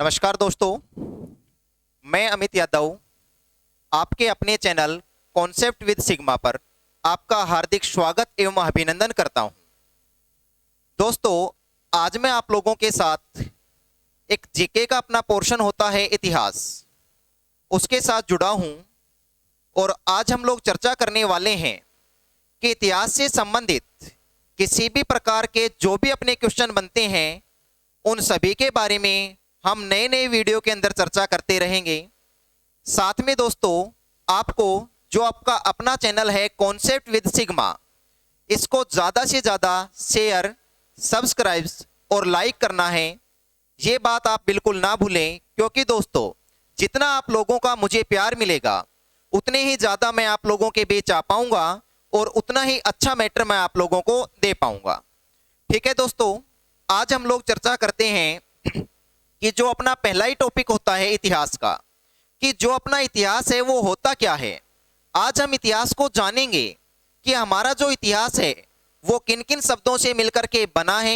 नमस्कार दोस्तों, मैं अमित यादव आपके अपने चैनल कॉन्सेप्ट विद सिग्मा पर आपका हार्दिक स्वागत एवं अभिनंदन करता हूं। दोस्तों, आज मैं आप लोगों के साथ एक जीके का अपना पोर्शन होता है इतिहास, उसके साथ जुड़ा हूं और आज हम लोग चर्चा करने वाले हैं कि इतिहास से संबंधित किसी भी प्रकार के जो भी अपने क्वेश्चन बनते हैं उन सभी के बारे में हम नए नए वीडियो के अंदर चर्चा करते रहेंगे। साथ में दोस्तों, आपको जो आपका अपना चैनल है कॉन्सेप्ट विद सिग्मा, इसको ज़्यादा से ज़्यादा शेयर, सब्सक्राइब और लाइक करना है। ये बात आप बिल्कुल ना भूलें, क्योंकि दोस्तों जितना आप लोगों का मुझे प्यार मिलेगा उतने ही ज़्यादा मैं आप लोगों के बीच आ पाऊँगा और उतना ही अच्छा मैटर मैं आप लोगों को दे पाऊँगा। ठीक है दोस्तों, आज हम लोग चर्चा करते हैं कि जो अपना पहला ही टॉपिक होता है इतिहास का, कि जो अपना इतिहास है वो होता क्या है। आज हम इतिहास को जानेंगे कि हमारा जो इतिहास है वो किन किन शब्दों से मिलकर के बना है।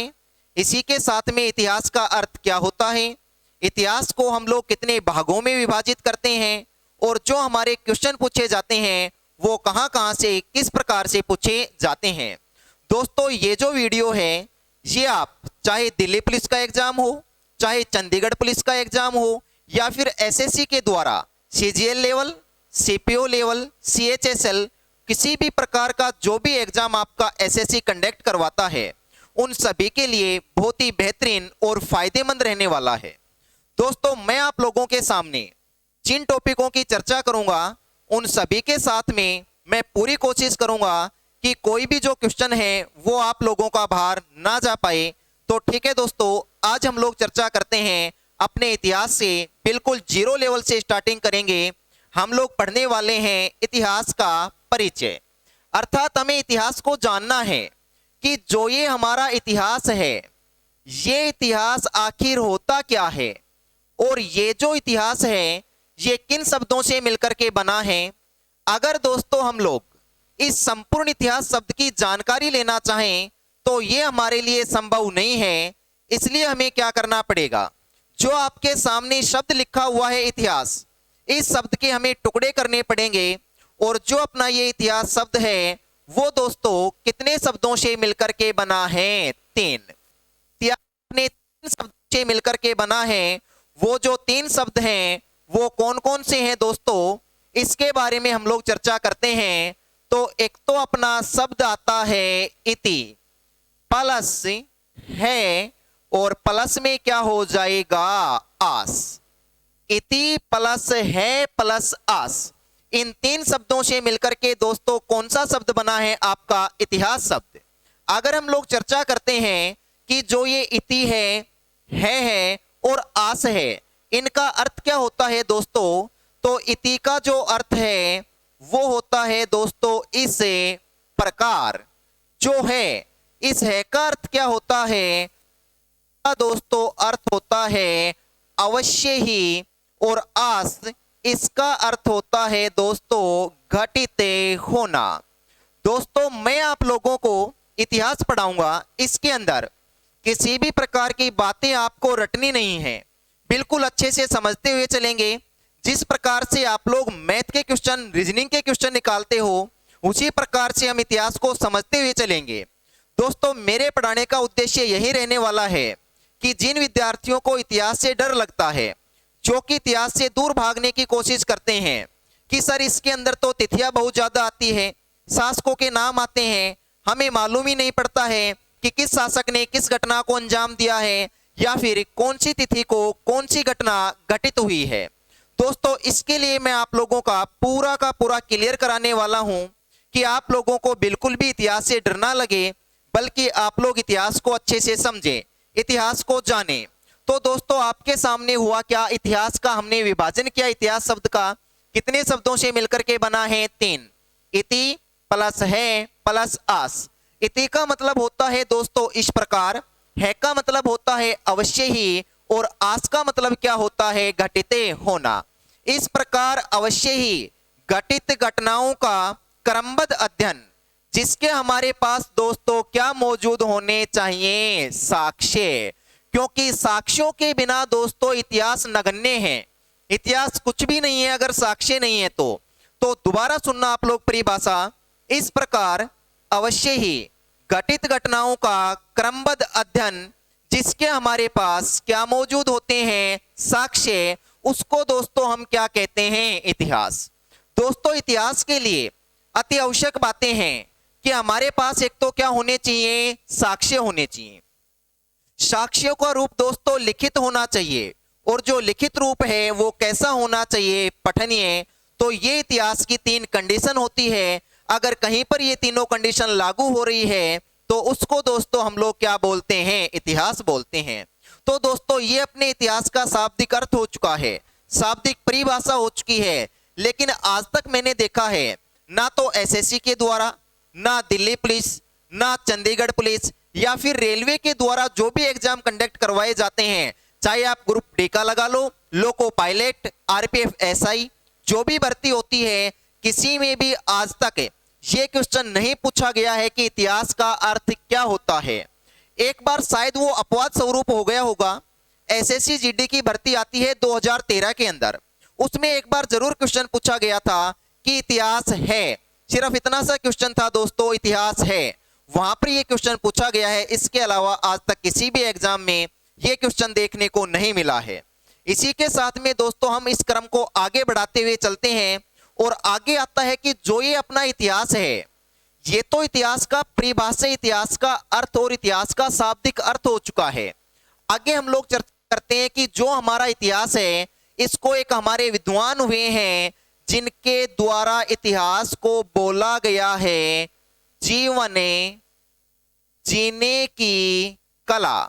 इसी के साथ में इतिहास का अर्थ क्या होता है, इतिहास को हम लोग कितने भागों में विभाजित करते हैं और जो हमारे क्वेश्चन पूछे जाते हैं वो कहाँ कहाँ से किस प्रकार से पूछे जाते हैं। दोस्तों, ये जो वीडियो है ये आप चाहे दिल्ली पुलिस का एग्जाम हो, चाहे चंडीगढ़ पुलिस का एग्जाम हो, या फिर एसएससी के द्वारा CGL level, CPO level, CHSL, किसी भी प्रकार का जो भी एग्जाम आपका एसएससी कंडक्ट करवाता है उन सभी के लिए बहुत ही बेहतरीन और फायदेमंद रहने वाला है। दोस्तों, मैं आप लोगों के सामने जिन टॉपिकों की चर्चा करूंगा उन सभी के साथ में मैं पूरी कोशिश करूंगा कि कोई भी जो क्वेश्चन है वो आप लोगों का बाहर ना जा पाए। तो ठीक है दोस्तों, आज हम लोग चर्चा करते हैं अपने इतिहास से, बिल्कुल जीरो लेवल से स्टार्टिंग करेंगे। हम लोग पढ़ने वाले हैं इतिहास का परिचय, अर्थात हमें इतिहास को जानना है कि जो ये हमारा इतिहास है ये इतिहास आखिर होता क्या है और ये जो इतिहास है ये किन शब्दों से मिलकर के बना है। अगर दोस्तों हम लोग इस संपूर्ण इतिहास शब्द की जानकारी लेना चाहें तो ये हमारे लिए संभव नहीं है। इसलिए हमें क्या करना पड़ेगा, जो आपके सामने शब्द लिखा हुआ है इतिहास, इस शब्द के हमें टुकड़े करने पड़ेंगे और जो अपना ये इतिहास शब्द है वो दोस्तों कितने शब्दों से मिलकर के बना है, 3। इतिहास अपने 3 शब्दों से मिलकर के बना है। वो जो 3 शब्द हैं वो कौन कौन से हैं दोस्तों, इसके बारे में हम लोग चर्चा करते हैं। तो एक तो अपना शब्द आता है इति, प्लस है और प्लस में क्या हो जाएगा, आस। इति प्लस है प्लस आस, इन 3 शब्दों से मिलकर के दोस्तों कौन सा शब्द बना है, आपका इतिहास शब्द। अगर हम लोग चर्चा करते हैं कि जो ये इति है और आस है, इनका अर्थ क्या होता है दोस्तों, तो इति का जो अर्थ है वो होता है दोस्तों इस प्रकार। जो है, इस है का अर्थ क्या होता है दोस्तों, अर्थ होता है अवश्य ही, और आस इसका अर्थ होता है दोस्तों घटित होना। दोस्तों, मैं आप लोगों को इतिहास पढ़ाऊंगा, इसके अंदर किसी भी प्रकार की बातें आपको रटनी नहीं है, बिल्कुल अच्छे से समझते हुए चलेंगे। जिस प्रकार से आप लोग मैथ के क्वेश्चन, रीजनिंग के क्वेश्चन निकालते हो उसी प्रकार से हम इतिहास को समझते हुए चलेंगे। दोस्तों, मेरे पढ़ाने का उद्देश्य यही रहने वाला है कि जिन विद्यार्थियों को इतिहास से डर लगता है, जो कि इतिहास से दूर भागने की कोशिश करते हैं कि सर इसके अंदर तो तिथियां बहुत ज्यादा आती है, शासकों के नाम आते हैं, हमें मालूम ही नहीं पड़ता है कि किस शासक ने किस घटना को अंजाम दिया है या फिर कौन सी तिथि को कौन सी घटना घटित हुई है। दोस्तों, इसके लिए मैं आप लोगों का पूरा क्लियर कराने वाला हूं कि आप लोगों को बिल्कुल भी इतिहास से डर ना लगे, बल्कि आप लोग इतिहास को अच्छे से समझें, इतिहास को जानें। तो दोस्तों, आपके सामने हुआ क्या, इतिहास का हमने विभाजन किया। इतिहास शब्द का कितने शब्दों से मिलकर के बना है, 3। इति प्लस है प्लस आस। इति का मतलब होता है दोस्तों इस प्रकार, है का मतलब होता है अवश्य ही, और आस का मतलब क्या होता है, घटित होना। इस प्रकार अवश्य ही घटित घटनाओं का क्रमबद्ध अध्ययन, जिसके हमारे पास दोस्तों क्या मौजूद होने चाहिए, साक्ष्य। क्योंकि साक्ष्यों के बिना दोस्तों इतिहास नगण्य है, इतिहास कुछ भी नहीं है अगर साक्ष्य नहीं है तो दोबारा सुनना आप लोग परिभाषा। इस प्रकार अवश्य ही घटित घटनाओं का क्रमबद्ध अध्ययन जिसके हमारे पास क्या मौजूद होते हैं, साक्ष्य, उसको दोस्तों हम क्या कहते हैं, इतिहास। दोस्तों इतिहास के लिए अति आवश्यक बातें हैं कि हमारे पास एक तो क्या होने चाहिए, साक्ष्य होने चाहिए। साक्ष्यों का रूप दोस्तों लिखित होना चाहिए, और जो लिखित रूप है वो कैसा होना चाहिए, पठनीय। तो ये इतिहास की 3 कंडीशन होती है। अगर कहीं पर ये तीनों कंडीशन लागू हो रही है तो उसको दोस्तों हम लोग क्या बोलते हैं, इतिहास बोलते हैं। तो दोस्तों ये अपने इतिहास का शाब्दिक अर्थ हो चुका है, शाब्दिक परिभाषा हो चुकी है। लेकिन आज तक मैंने देखा है ना तो एसएससी के द्वारा, ना दिल्ली पुलिस, ना चंडीगढ़ पुलिस, या फिर रेलवे के द्वारा जो भी एग्जाम कंडक्ट करवाए जाते हैं, चाहे आप ग्रुप डी का लगा लो, लोको पायलट, आरपीएफ, एसआई, जो भी भर्ती होती है, किसी में भी आज तक ये क्वेश्चन नहीं पूछा गया है कि इतिहास का अर्थ क्या होता है। एक बार शायद वो अपवाद स्वरूप हो गया होगा, एसएससी जीडी की भर्ती आती है 2013 के अंदर, उसमें एक बार जरूर क्वेश्चन पूछा गया था कि इतिहास है, सिर्फ इतना सा क्वेश्चन था दोस्तों, इतिहास है, वहां पर ये क्वेश्चन पूछा गया है। इसके अलावा आज तक किसी भी एग्जाम में ये क्वेश्चन देखने को नहीं मिला है। इसी के साथ में दोस्तों हम इस क्रम को आगे बढ़ाते हुए चलते हैं, और आगे आता है कि जो ये अपना इतिहास है, ये तो इतिहास का परिभाषा, इतिहास का अर्थ और इतिहास का शाब्दिक अर्थ हो चुका है। आगे हम लोग चर्चा करते हैं कि जो हमारा इतिहास है, इसको एक हमारे विद्वान हुए हैं जिनके द्वारा इतिहास को बोला गया है जीवन जीने की कला,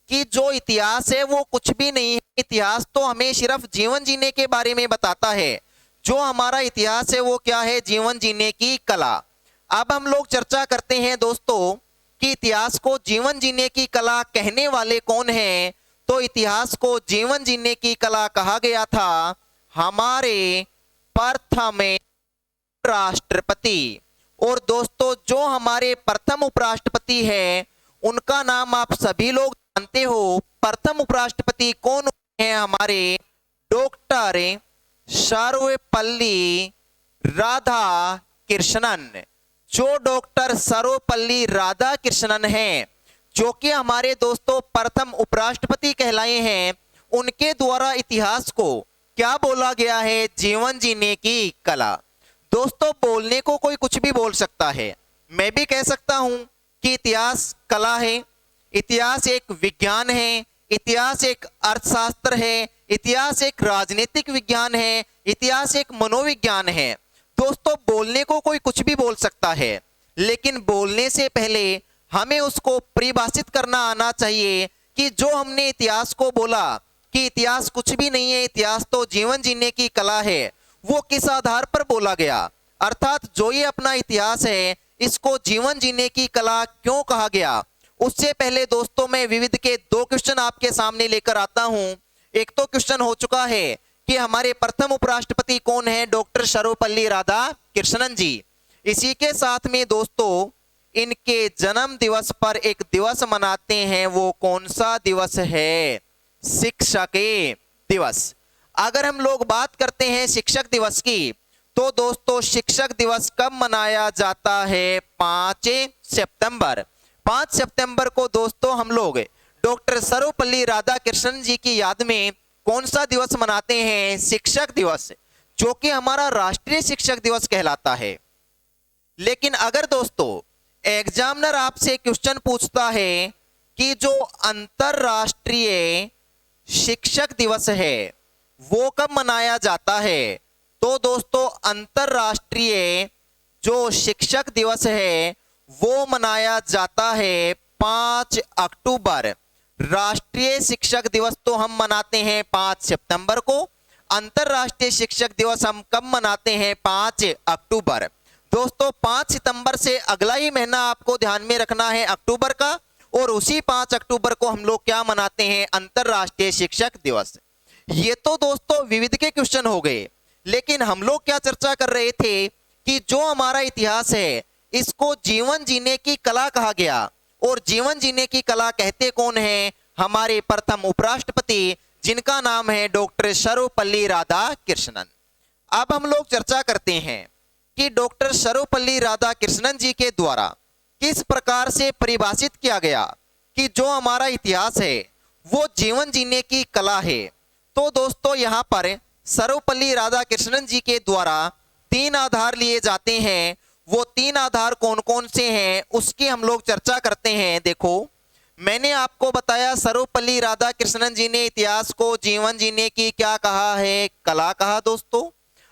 कि जो इतिहास है वो कुछ भी नहीं है, इतिहास तो हमें सिर्फ जीवन जीने के बारे में बताता है। जो हमारा इतिहास है वो क्या है, जीवन जीने की कला। अब हम लोग चर्चा करते हैं दोस्तों कि इतिहास को जीवन जीने की कला कहने वाले कौन हैं। तो इतिहास को जीवन जीने की कला कहा गया था हमारे प्रथम राष्ट्रपति। और दोस्तों जो हमारे प्रथम उपराष्ट्रपति है उनका नाम आप सभी लोग जानते हो। प्रथम उपराष्ट्रपति कौन है, हमारे डॉक्टर सर्वपल्ली राधाकृष्णन। जो डॉक्टर सर्वपल्ली राधाकृष्णन हैं, जो कि हमारे दोस्तों प्रथम उपराष्ट्रपति कहलाए हैं, उनके द्वारा इतिहास को क्या बोला गया है, जीवन जीने की कला। दोस्तों बोलने को कोई कुछ भी बोल सकता है, मैं भी कह सकता हूं कि इतिहास कला है, इतिहास एक विज्ञान है, इतिहास एक अर्थशास्त्र है, इतिहास एक राजनीतिक विज्ञान है, इतिहास एक मनोविज्ञान है। दोस्तों बोलने को कोई कुछ भी बोल सकता है, लेकिन बोलने से पहले हमें उसको परिभाषित करना आना चाहिए कि जो हमने इतिहास को बोला कि इतिहास कुछ भी नहीं है, इतिहास तो जीवन जीने की कला है, वो किस आधार पर बोला गया, अर्थात जो ये अपना इतिहास है इसको जीवन जीने की कला क्यों कहा गया। उससे पहले दोस्तों मैं विविध के 2 क्वेश्चन आपके सामने लेकर आता हूं। एक तो क्वेश्चन हो चुका है कि हमारे प्रथम उपराष्ट्रपति कौन है, डॉक्टर सर्वपल्ली राधाकृष्णन जी। इसी के साथ में दोस्तों इनके जन्म दिवस पर एक दिवस मनाते हैं, वो कौन सा दिवस है, शिक्षक दिवस। अगर हम लोग बात करते हैं शिक्षक दिवस की, तो दोस्तों शिक्षक दिवस कब मनाया जाता है, 5 सितंबर। 5 सितंबर को दोस्तों हम लोग डॉक्टर सर्वपल्ली राधाकृष्णन जी की याद में कौन सा दिवस मनाते हैं, शिक्षक दिवस, जो कि हमारा राष्ट्रीय शिक्षक दिवस कहलाता है। लेकिन अगर दोस्तों एग्जामिनर आपसे क्वेश्चन पूछता है कि जो अंतरराष्ट्रीय शिक्षक दिवस है वो कब मनाया जाता है, तो दोस्तों अंतरराष्ट्रीय जो शिक्षक दिवस है वो मनाया जाता है 5 अक्टूबर। राष्ट्रीय शिक्षक दिवस तो हम मनाते हैं 5 सितंबर को, अंतरराष्ट्रीय शिक्षक दिवस हम कब मनाते हैं, 5 अक्टूबर। दोस्तों 5 सितंबर से अगला ही महीना आपको ध्यान में रखना है अक्टूबर का, और उसी 5 अक्टूबर को हम लोग क्या मनाते हैं, अंतरराष्ट्रीय शिक्षक दिवस। ये तो दोस्तों विविध के क्वेश्चन हो गए, लेकिन हम लोग क्या चर्चा कर रहे थे कि जो हमारा इतिहास है इसको जीवन जीने की कला कहा गया, और जीवन जीने की कला कहते कौन है, हमारे प्रथम उपराष्ट्रपति, जिनका नाम है डॉक्टर सर्वपल्ली राधाकृष्णन। अब हम लोग चर्चा करते हैं कि डॉक्टर सर्वपल्ली राधाकृष्णन जी के द्वारा किस प्रकार से परिभाषित किया गया कि जो हमारा इतिहास है वो जीवन जीने की कला है। तो दोस्तों यहाँ पर सर्वपल्ली राधाकृष्णन जी के द्वारा 3 आधार लिए जाते हैं। वो 3 आधार कौन कौन से हैं उसकी हम लोग चर्चा करते हैं। देखो, मैंने आपको बताया सर्वपल्ली राधाकृष्णन जी ने इतिहास को जीवन जीने की क्या कहा है, कला कहा। दोस्तों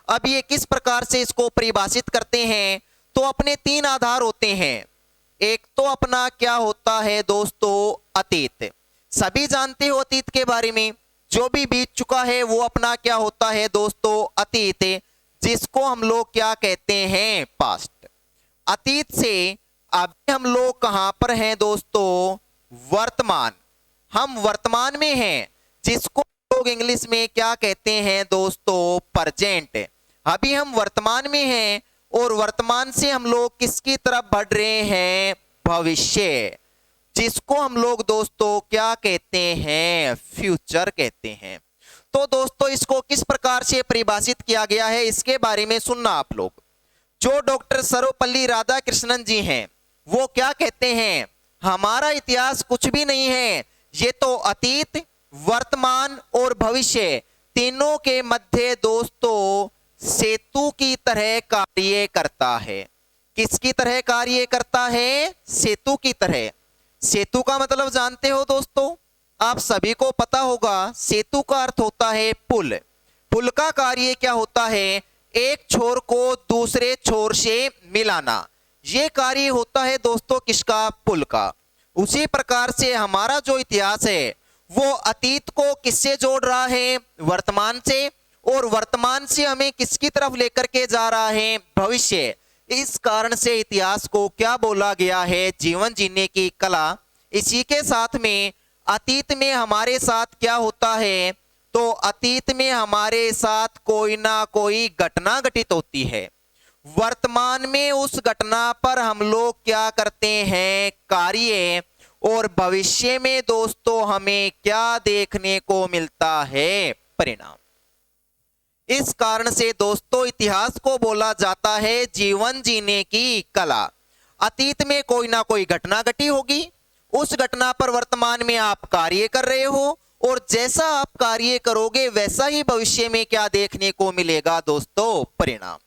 अब ये किस प्रकार से इसको परिभाषित करते हैं, तो अपने 3 आधार होते हैं। एक तो अपना क्या होता है दोस्तों, अतीत। सभी जानते हो अतीत के बारे में, जो भी बीत चुका है वो अपना क्या होता है दोस्तों, अतीत, जिसको हम लोग क्या कहते हैं, पास्ट। अतीत से अभी हम लोग कहां पर हैं दोस्तों, वर्तमान। हम वर्तमान में हैं, जिसको लोग इंग्लिश में क्या कहते हैं दोस्तों, प्रेजेंट। अभी हम वर्तमान में हैं और वर्तमान से हम लोग किसकी तरफ बढ़ रहे हैं, भविष्य, जिसको हम लोग दोस्तों क्या कहते हैं, फ्यूचर कहते हैं। तो दोस्तों इसको किस प्रकार से परिभाषित किया गया है इसके बारे में सुनना आप लोग। जो डॉक्टर सर्वपल्ली राधाकृष्णन जी हैं वो क्या कहते हैं, हमारा इतिहास कुछ भी नहीं है, ये तो अतीत, वर्तमान और भविष्य तीनों के मध्य दोस्तों सेतु की तरह कार्य करता है। किसकी तरह कार्य करता है, सेतु की तरह। सेतु का मतलब जानते हो दोस्तों, आप सभी को पता होगा, सेतु का अर्थ होता है पुल। पुल का कार्य क्या होता है, एक छोर को दूसरे छोर से मिलाना। ये कार्य होता है दोस्तों किसका, पुल का। उसी प्रकार से हमारा जो इतिहास है वो अतीत को किससे जोड़ रहा है, वर्तमान से, और वर्तमान से हमें किसकी तरफ लेकर के जा रहा है, भविष्य। इस कारण से इतिहास को क्या बोला गया है, जीवन जीने की कला। इसी के साथ में अतीत में हमारे साथ क्या होता है, तो अतीत में हमारे साथ कोई ना कोई घटना घटित होती है। वर्तमान में उस घटना पर हम लोग क्या करते हैं, कार्य, और भविष्य में दोस्तों हमें क्या देखने को मिलता है, परिणाम। इस कारण से दोस्तों इतिहास को बोला जाता है जीवन जीने की कला। अतीत में कोई ना कोई घटना घटी होगी, उस घटना पर वर्तमान में आप कार्य कर रहे हो, और जैसा आप कार्य करोगे वैसा ही भविष्य में क्या देखने को मिलेगा दोस्तों, परिणाम।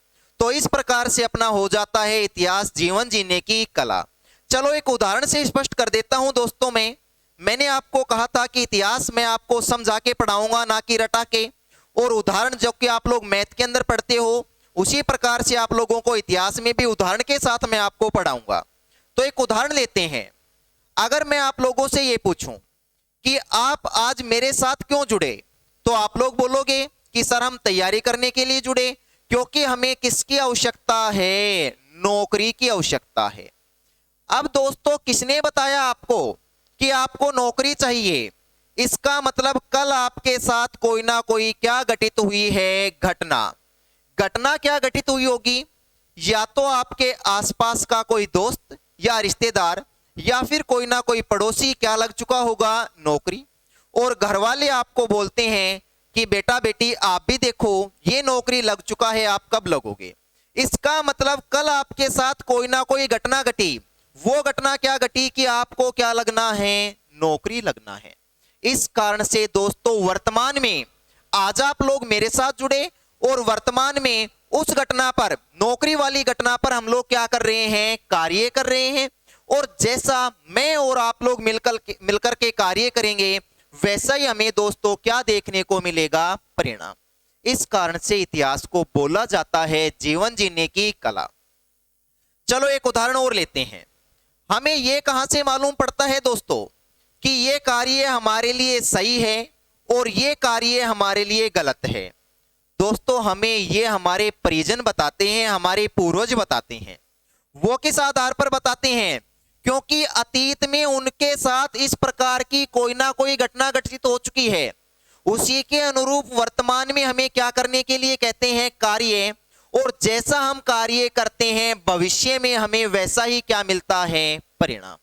तो इस प्रकार से अपना हो जाता है इतिहास जीवन जीने की कला। चलो एक उदाहरण से स्पष्ट कर देता हूं दोस्तों। मैंने आपको कहा था कि इतिहास में आपको समझा के पढ़ाऊंगा, ना कि रटा के। और उदाहरण जो कि आप लोग मैथ के अंदर पढ़ते हो, उसी प्रकार से आप लोगों को इतिहास में भी उदाहरण के साथ मैं आपको पढ़ाऊंगा। तो एक उदाहरण लेते हैं। अगर मैं आप लोगों से ये पूछूं कि आप आज मेरे साथ क्यों जुड़े, तो आप लोग बोलोगे कि सर हम तैयारी करने के लिए जुड़े, क्योंकि हमें किसकी आवश्यकता है, नौकरी की आवश्यकता है। अब दोस्तों किसने बताया आपको कि आपको नौकरी चाहिए, इसका मतलब कल आपके साथ कोई ना कोई क्या घटित हुई है, घटना। घटना क्या घटित हुई होगी, या तो आपके आसपास का कोई दोस्त या रिश्तेदार, या फिर कोई ना कोई पड़ोसी क्या लग चुका होगा, नौकरी। और घर वाले आपको बोलते हैं कि बेटा बेटी आप भी देखो ये नौकरी लग चुका है, आप कब लगोगे। इसका मतलब कल आपके साथ कोई ना कोई घटना घटी। वो घटना क्या घटी कि आपको क्या लगना है, नौकरी लगना है। इस कारण से दोस्तों वर्तमान में आज आप लोग मेरे साथ जुड़े, और वर्तमान में उस घटना पर, नौकरी वाली घटना पर हम लोग क्या कर रहे हैं, कार्य कर रहे हैं। और जैसा मैं और आप लोग मिलकर के कार्य करेंगे वैसा ही हमें दोस्तों क्या देखने को मिलेगा, परिणाम। इस कारण से इतिहास को बोला जाता है जीवन जीने की कला। चलो एक उदाहरण और लेते हैं। हमें यह कहां से मालूम पड़ता है दोस्तों कि यह कार्य हमारे लिए सही है और यह कार्य हमारे लिए गलत है। दोस्तों हमें यह हमारे परिजन बताते हैं, हमारे पूर्वज बताते हैं। वो किस आधार पर बताते हैं, क्योंकि अतीत में उनके साथ इस प्रकार की कोई ना कोई घटना घटित हो चुकी है। उसी के अनुरूप वर्तमान में हमें क्या करने के लिए कहते हैं, कार्य। और जैसा हम कार्य करते हैं भविष्य में हमें वैसा ही क्या मिलता है, परिणाम।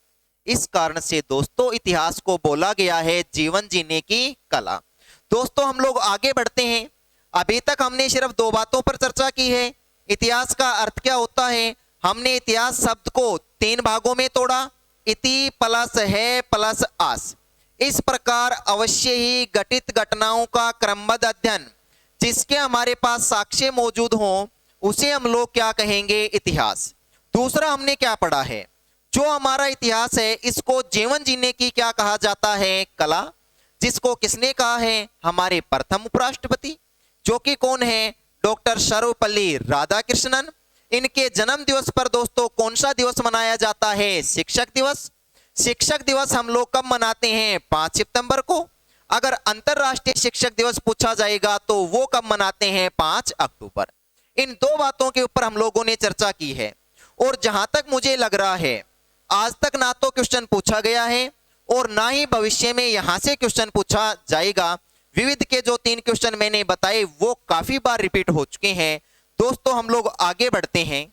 इस कारण से दोस्तों इतिहास को बोला गया है जीवन जीने की कला। दोस्तों हम लोग आगे बढ़ते हैं। अभी तक हमने सिर्फ दो बातों पर चर्चा की है। इतिहास का अर्थ क्या होता है, हमने इतिहास शब्द को तीन भागों में तोड़ा, इति प्लस है प्लस आस। इस प्रकार अवश्य ही घटित घटनाओं का क्रमबद्ध अध्ययन जिसके हमारे पास साक्ष्य मौजूद हों उसे हम लोग क्या कहेंगे, इतिहास। दूसरा हमने क्या पढ़ा है, जो हमारा इतिहास है इसको जीवन जीने की क्या कहा जाता है, कला। जिसको किसने कहा है, हमारे प्रथम उपराष्ट्रपति जो कि कौन है, डॉक्टर सर्वपल्ली राधाकृष्णन। इनके जन्म दिवस पर दोस्तों कौन सा दिवस मनाया जाता है, शिक्षक दिवस। शिक्षक दिवस हम लोग कब मनाते हैं, 5 सितंबर को। अगर अंतरराष्ट्रीय शिक्षक दिवस पूछा जाएगा तो वो कब मनाते हैं, 5 अक्टूबर। इन दो बातों के ऊपर हम लोगों ने चर्चा की है। और जहां तक मुझे लग रहा है आज तक ना तो क्वेश्चन पूछा गया है और ना ही भविष्य में यहां से क्वेश्चन पूछा जाएगा। विविध के जो 3 क्वेश्चन मैंने बताए वो काफी बार रिपीट हो चुके हैं। दोस्तों हम लोग आगे बढ़ते हैं।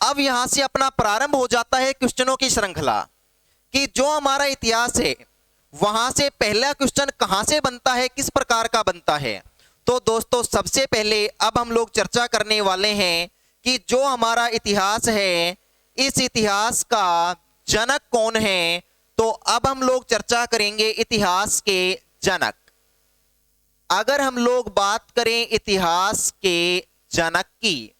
अब यहां से अपना प्रारंभ हो जाता है क्वेश्चनों की श्रृंखला कि जो हमारा इतिहास है वहां से पहला क्वेश्चन कहां से बनता है, किस प्रकार का बनता है। तो दोस्तों सबसे पहले अब हम लोग चर्चा करने वाले हैं कि जो हमारा इतिहास है इस इतिहास का जनक कौन है। तो अब हम लोग चर्चा करेंगे इतिहास के जनक। अगर हम लोग बात करें इतिहास के जनक की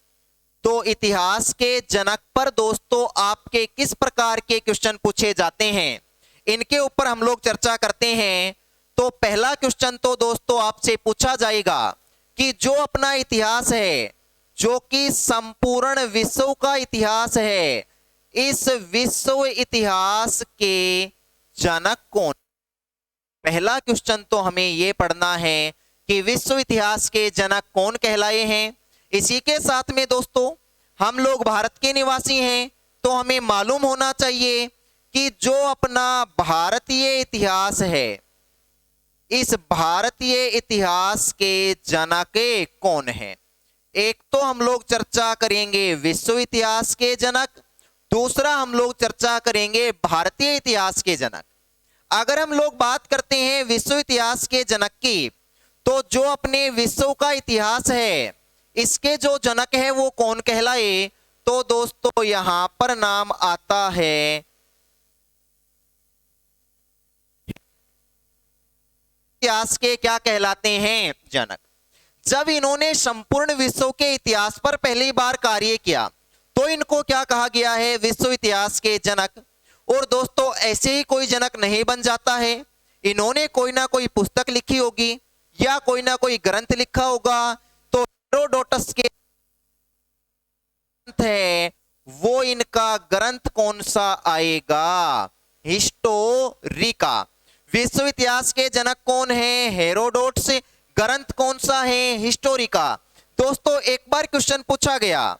तो इतिहास के जनक पर दोस्तों आपके किस प्रकार के क्वेश्चन पूछे जाते हैं, इनके ऊपर हम लोग चर्चा करते हैं। तो पहला क्वेश्चन तो दोस्तों आपसे पूछा जाएगा कि जो अपना इतिहास है जो कि संपूर्ण विश्व का इतिहास है, इस विश्व इतिहास के जनक कौन। पहला क्वेश्चन तो हमें यह पढ़ना है कि विश्व इतिहास के जनक कौन कहलाए हैं। इसी के साथ में दोस्तों हम लोग भारत के निवासी हैं तो हमें मालूम होना चाहिए कि जो अपना भारतीय इतिहास है इस भारतीय इतिहास के जनक कौन है। एक तो हम लोग चर्चा करेंगे विश्व इतिहास के जनक, दूसरा हम लोग चर्चा करेंगे भारतीय इतिहास के जनक। अगर हम लोग बात करते हैं विश्व इतिहास के जनक की तो जो अपने विश्व का इतिहास है इसके जो जनक है वो कौन कहलाए। तो दोस्तों यहां पर नाम आता है इतिहास के क्या कहलाते हैं, जनक। जब इन्होंने संपूर्ण विश्व के इतिहास पर पहली बार कार्य किया तो इनको क्या कहा गया है, विश्व इतिहास के जनक। और दोस्तों ऐसे ही कोई जनक नहीं बन जाता है, इन्होंने कोई ना कोई पुस्तक लिखी होगी या कोई ना कोई ग्रंथ लिखा होगा। तो हेरोडोटस के ग्रंथ है वो इनका ग्रंथ कौन सा आएगा, हिस्टोरिका। विश्व इतिहास के जनक कौन है, हेरोडोटस। ग्रंथ कौन सा है, हिस्टोरिका। दोस्तों एक बार क्वेश्चन पूछा गया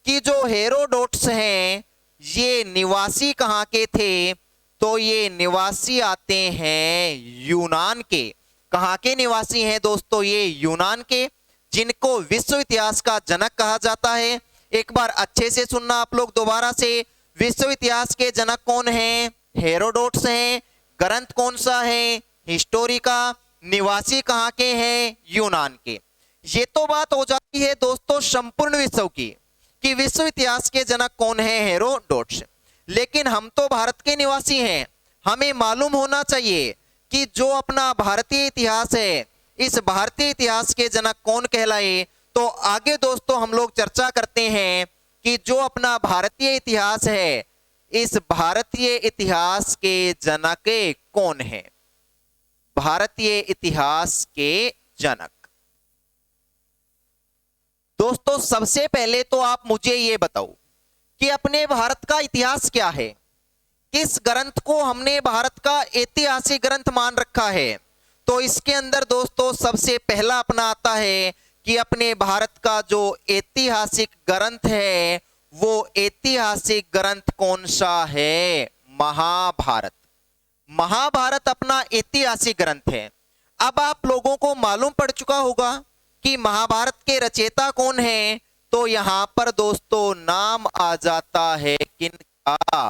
कि जो हेरोडोटस हैं ये निवासी कहां के थे। तो ये निवासी आते हैं यूनान के। कहां के निवासी हैं दोस्तों, ये यूनान के, जिनको विश्व इतिहास का जनक कहा जाता है। एक बार अच्छे से सुनना आप लोग दोबारा से, विश्व इतिहास के जनक कौन हैं, हेरोडोटस हैं। ग्रंथ कौन सा है, हिस्टोरिका। निवासी कहां के हैं, यूनान के। ये तो बात हो जाती है दोस्तों संपूर्ण विश्व की कि विश्व इतिहास के जनक कौन है, हेरोडोटस। लेकिन हम तो भारत के निवासी हैं, हमें मालूम होना चाहिए कि जो अपना भारतीय इतिहास है इस भारतीय इतिहास के जनक कौन कहलाए। तो आगे दोस्तों हम लोग चर्चा करते हैं कि जो अपना भारतीय इतिहास है इस भारतीय इतिहास के जनक कौन है, भारतीय इतिहास के जनक। दोस्तों सबसे पहले तो आप मुझे ये बताओ कि अपने भारत का इतिहास क्या है, किस ग्रंथ को हमने भारत का ऐतिहासिक ग्रंथ मान रखा है। तो इसके अंदर दोस्तों सबसे पहला अपना आता है कि अपने भारत का जो ऐतिहासिक ग्रंथ है वो ऐतिहासिक ग्रंथ कौन सा है, महाभारत। महाभारत अपना ऐतिहासिक ग्रंथ है। अब आप लोगों को मालूम पड़ चुका होगा कि महाभारत के रचयिता कौन है। तो यहां पर दोस्तों नाम आ जाता है किनका,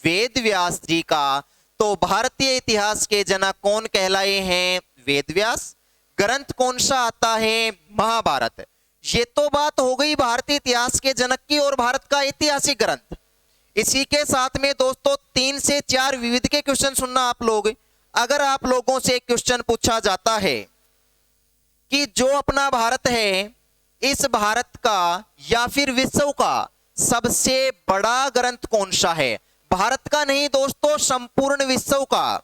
वेद व्यास जी का। तो भारतीय इतिहास के जनक कौन कहलाए हैं? वेद व्यास। ग्रंथ कौन सा आता है? महाभारत। ये तो बात हो गई भारतीय इतिहास के जनक की और भारत का ऐतिहासिक ग्रंथ। इसी के साथ में दोस्तों 3 से 4 विविध के क्वेश्चन सुनना आप लोग। अगर आप लोगों से एक क्वेश्चन पूछा जाता है कि जो अपना भारत है, इस भारत का या फिर विश्व का सबसे बड़ा ग्रंथ कौन सा है? भारत का नहीं दोस्तों, संपूर्ण विश्व का।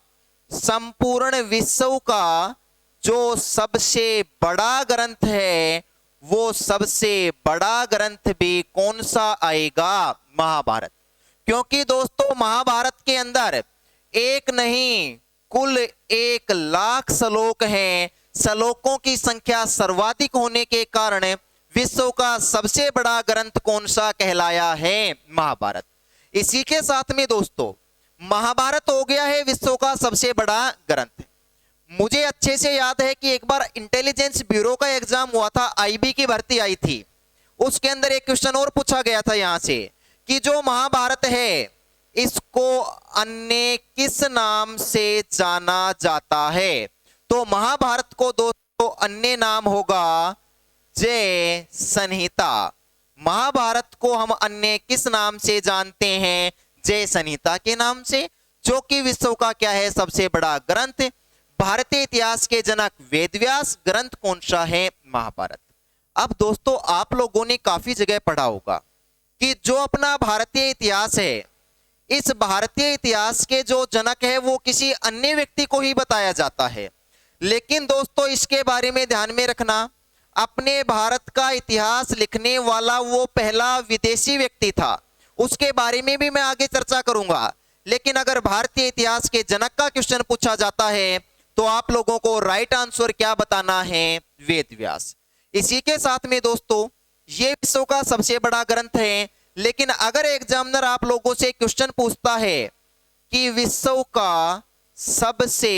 संपूर्ण विश्व का जो सबसे बड़ा ग्रंथ है, वो सबसे बड़ा ग्रंथ भी कौन सा आएगा? महाभारत। क्योंकि दोस्तों महाभारत के अंदर एक नहीं कुल 1 लाख श्लोक हैं। श्लोकों की संख्या सर्वाधिक होने के कारण विश्व का सबसे बड़ा ग्रंथ कौन सा कहलाया है? महाभारत। इसी के साथ में दोस्तों महाभारत हो गया है विश्व का सबसे बड़ा ग्रंथ। मुझे अच्छे से याद है कि एक बार इंटेलिजेंस ब्यूरो का एग्जाम हुआ था, आईबी की भर्ती आई थी। उसके अंदर एक क्वेश्चन और पूछा गया था यहां से कि जो महाभारत है इसको अन्य किस नाम से जाना जाता है? तो महाभारत को दोस्तों अन्य नाम होगा जय संहिता। महाभारत को हम अन्य किस नाम से जानते हैं? जय संहिता के नाम से, जो कि विश्व का क्या है? सबसे बड़ा ग्रंथ। भारतीय इतिहास के जनक वेदव्यास। ग्रंथ कौन सा है? महाभारत। अब दोस्तों आप लोगों ने काफी जगह पढ़ा होगा कि जो अपना भारतीय इतिहास है, इस भारतीय इतिहास के जो जनक है वो किसी अन्य व्यक्ति को ही बताया जाता है। लेकिन दोस्तों इसके बारे में ध्यान में रखना, अपने भारत का इतिहास लिखने वाला वो पहला विदेशी व्यक्ति था। उसके बारे में भी मैं आगे चर्चा करूंगा। लेकिन अगर भारतीय इतिहास के जनक का क्वेश्चन पूछा जाता है तो आप लोगों को राइट आंसर क्या बताना है? वेद व्यास। इसी के साथ में दोस्तों ये विश्व का सबसे बड़ा ग्रंथ है। लेकिन अगर एग्जामिनर आप लोगों से क्वेश्चन पूछता है कि विश्व का सबसे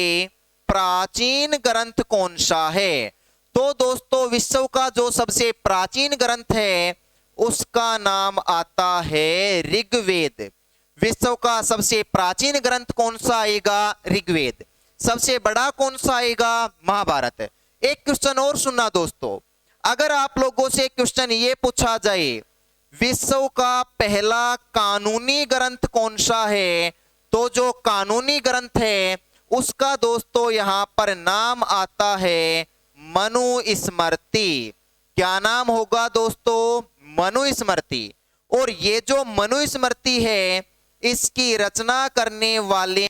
प्राचीन ग्रंथ कौन सा है, तो दोस्तों विश्व का जो सबसे प्राचीन ग्रंथ है उसका नाम आता है ऋग्वेद। विश्व का सबसे प्राचीन ग्रंथ कौन सा आएगा? ऋग्वेद। सबसे बड़ा कौन सा आएगा? महाभारत। एक क्वेश्चन और सुनना दोस्तों, अगर आप लोगों से क्वेश्चन ये पूछा जाए विश्व का पहला कानूनी ग्रंथ कौन सा है, तो जो कानूनी ग्रंथ है उसका दोस्तों यहां पर नाम आता है मनुस्मृति। क्या नाम होगा दोस्तों? मनुस्मृति। और ये जो मनुस्मृति है इसकी रचना करने वाले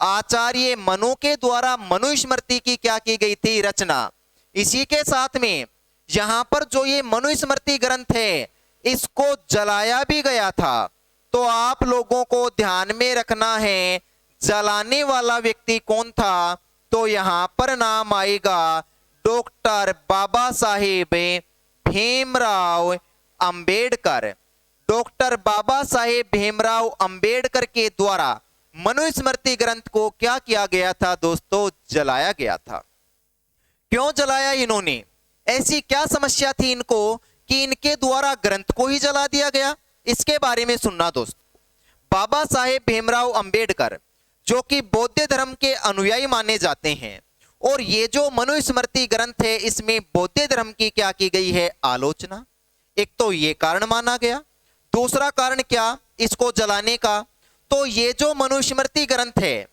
आचार्य मनु के द्वारा मनुस्मृति की क्या की गई थी? रचना। इसी के साथ में यहां पर जो ये मनुस्मृति ग्रंथ है इसको जलाया भी गया था। तो आप लोगों को ध्यान में रखना है जलाने वाला व्यक्ति कौन था? तो यहां पर नाम आएगा डॉक्टर बाबा साहेब भीमराव अंबेडकर। डॉक्टर बाबा साहेब भीमराव अंबेडकर के द्वारा मनुस्मृति ग्रंथ को क्या किया गया था दोस्तों? जलाया गया था। क्यों जलाया इन्होंने? ऐसी क्या समस्या थी इनको कि इनके द्वारा ग्रंथ को ही जला दिया गया? इसके बारे में सुनना दोस्तों। बाबा साहेब भीमराव अंबेडकर जो कि बौद्ध धर्म के अनुयायी माने जाते हैं, और ये जो मनुस्मृति ग्रंथ है इसमें बौद्ध धर्म की क्या की गई है? आलोचना। एक तो ये कारण माना गया। दूसरा कारण क्या इसको जलाने का? तो ये जो मनुस्मृति ग्रंथ है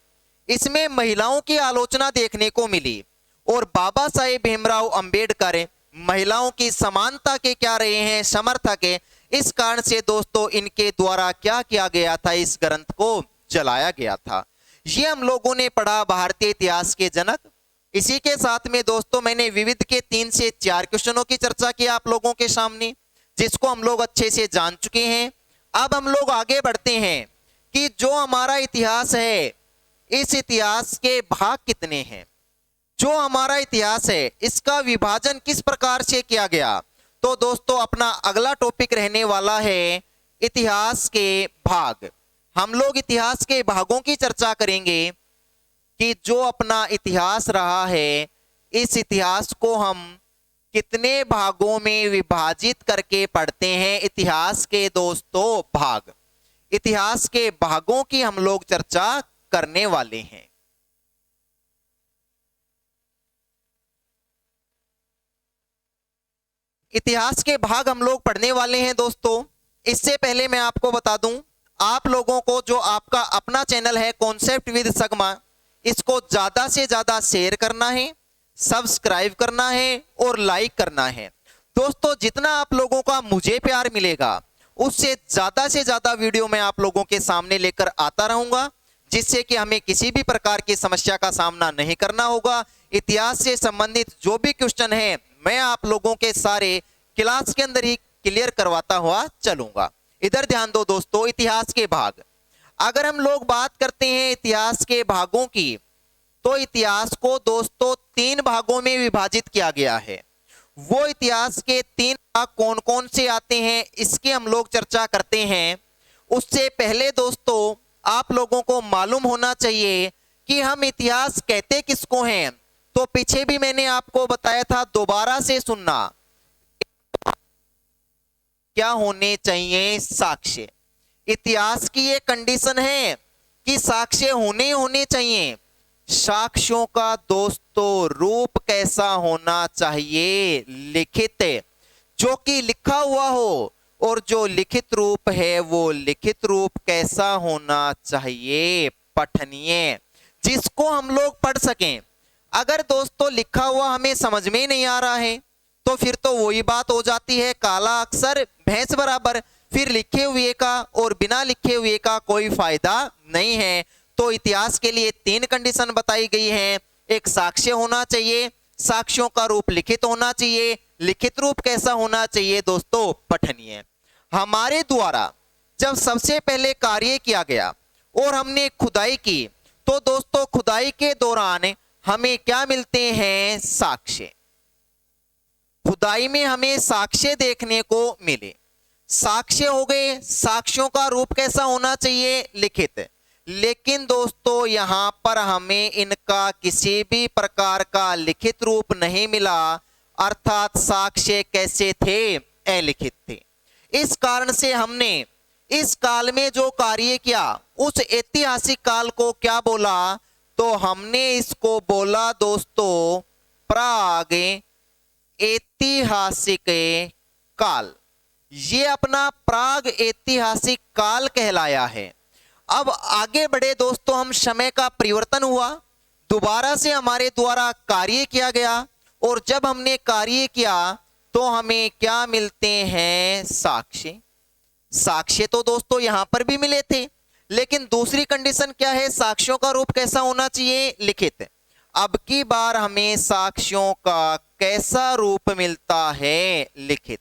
इसमें महिलाओं की आलोचना देखने को मिली, और बाबा साहेब भीमराव अंबेडकर महिलाओं की समानता के क्या रहे हैं? समर्थक है। इस कारण से दोस्तों इनके द्वारा क्या किया गया था? इस ग्रंथ को जलाया गया था। ये हम लोगों ने पढ़ा भारतीय इतिहास के जनक। इसी के साथ में दोस्तों मैंने विविध के 3 से 4 क्वेश्चनों की चर्चा की आप लोगों के सामने, जिसको हम लोग अच्छे से जान चुके हैं। अब हम लोग आगे बढ़ते हैं कि जो हमारा इतिहास है इस इतिहास के भाग कितने हैं? जो हमारा इतिहास है इसका विभाजन किस प्रकार से किया गया? तो दोस्तों अपना अगला टॉपिक रहने वाला है इतिहास के भाग। हम लोग इतिहास के भागों की चर्चा करेंगे कि जो अपना इतिहास रहा है इस इतिहास को हम कितने भागों में विभाजित करके पढ़ते हैं इतिहास के दोस्तों भाग। इतिहास के भागों की हम लोग चर्चा करने वाले हैं। इतिहास के भाग हम लोग पढ़ने वाले हैं दोस्तों। इससे पहले मैं आपको बता दूं, आप लोगों को जो आपका अपना चैनल है कॉन्सेप्ट विद सगमा, इसको ज्यादा से ज्यादा शेयर करना है, सब्सक्राइब करना है और लाइक करना है। दोस्तों जितना आप लोगों का मुझे प्यार मिलेगा उससे से ज्यादा वीडियो मैं आप लोगों के सामने लेकर आता रहूंगा, जिससे कि हमें किसी भी प्रकार की समस्या का सामना नहीं करना होगा। इतिहास से संबंधित जो भी क्वेश्चन है मैं आप लोगों के सारे क्लास के अंदर ही क्लियर करवाता हुआ चलूंगा। इधर ध्यान दो दोस्तों, इतिहास के भाग। अगर हम लोग बात करते हैं इतिहास के भागों की, तो इतिहास को दोस्तों 3 भागों में विभाजित किया गया है। वो इतिहास के 3 भाग कौन कौन से आते हैं इसकी हम लोग चर्चा करते हैं। उससे पहले दोस्तों आप लोगों को मालूम होना चाहिए कि हम इतिहास कहते किसको हैं। तो पीछे भी मैंने आपको बताया था, दोबारा से सुनना। क्या होने चाहिए? साक्ष्य। इतिहास की ये कंडीशन है कि साक्ष्य होने चाहिए। साक्ष्यों का दोस्तों रूप कैसा होना चाहिए? लिखित, जो कि लिखा हुआ हो, और जो लिखित रूप है वो लिखित रूप कैसा होना चाहिए? पठनीय, जिसको हम लोग पढ़ सकें। अगर दोस्तों लिखा हुआ हमें समझ में नहीं आ रहा है तो फिर तो वही बात हो जाती है, काला अक्षर भैंस बराबर। फिर लिखे हुए का और बिना लिखे हुए का कोई फायदा नहीं है। तो इतिहास के लिए 3 कंडीशन बताई गई हैं। एक साक्ष्य होना चाहिए, साक्ष्यों का रूप लिखित होना चाहिए, लिखित रूप कैसा होना चाहिए दोस्तों? पठनीय। हमारे द्वारा जब सबसे पहले कार्य किया गया और हमने खुदाई की, तो दोस्तों खुदाई के दौरान हमें क्या मिलते हैं? साक्ष्य। खुदाई में हमें साक्ष्य देखने को मिले। साक्ष्य हो गए, साक्ष्यों का रूप कैसा होना चाहिए? लिखित। लेकिन दोस्तों यहां पर हमें इनका किसी भी प्रकार का लिखित रूप नहीं मिला, अर्थात साक्ष्य कैसे थे? अलिखित थे। इस कारण से हमने इस काल में जो कार्य किया उस ऐतिहासिक काल को क्या बोला? तो हमने इसको बोला दोस्तों प्राग ऐतिहासिक काल। ये अपना प्राग ऐतिहासिक काल कहलाया है। अब आगे बढ़े दोस्तों, हम समय का परिवर्तन हुआ, दोबारा से हमारे द्वारा कार्य किया गया, और जब हमने कार्य किया तो हमें क्या मिलते हैं? साक्ष्य। साक्ष्य तो दोस्तों यहां पर भी मिले थे, लेकिन दूसरी कंडीशन क्या है? साक्ष्यों का रूप कैसा होना चाहिए? लिखित। अब की बार हमें साक्ष्यों का कैसा रूप मिलता है? लिखित।